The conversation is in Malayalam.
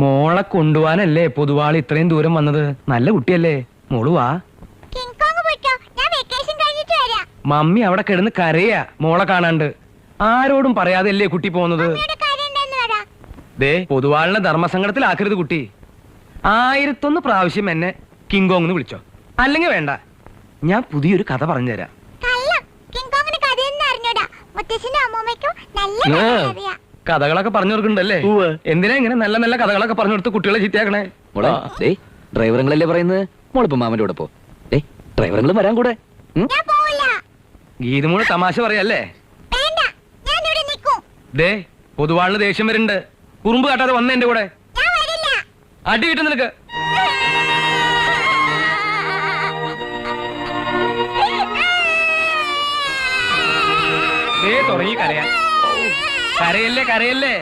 മോളെ കൊണ്ടുപോവാനല്ലേ പൊതുവാൾ ഇത്രയും ദൂരം വന്നത്. നല്ല കുട്ടിയല്ലേ, മോള് വാ. മമ്മി അവിടെ കിടന്ന് കരയാ മോളെ കാണാണ്ട്. ആരോടും പറയാതല്ലേ കുട്ടി പോകുന്നത്. ദേ പൊതുവാളിനെ ധർമ്മസങ്കടത്തിലാക്കരുത് കുട്ടി. 1001 പ്രാവശ്യം എന്നെ കിങ്കോങ് എന്ന് വിളിച്ചോ, അല്ലെങ്കിൽ വേണ്ട. ഞാൻ പുതിയൊരു കഥ പറഞ്ഞുതരാം. കഥകളൊക്കെ പറഞ്ഞു കൊടുക്കണ്ടല്ലേ. എന്തിനാ ഇങ്ങനെ നല്ല നല്ല കഥകളൊക്കെ പറഞ്ഞു കൊടുത്ത് കുട്ടികളെ ചീത്തയാക്കണേ. ഡ്രൈവറുകളല്ലേ പറയുന്നത്, മോളിപ്പോ മാമന്റെ കൂടെ പോ. ഡ്രൈവറുകൾ വരാൻ കൂടെ. ഗീതുമോള് തമാശ പറയല്ലേ. ദേ പൊതുവാളിന് ദേഷ്യം വരുന്നുണ്ട്. കുറുമ്പ് കാട്ടാതെ വന്ന എന്റെ കൂടെ. അടി കിട്ടും നിനക്ക്. തുടങ്ങി കരയാൻ. കരയല്ലേ കരയല്ലേ.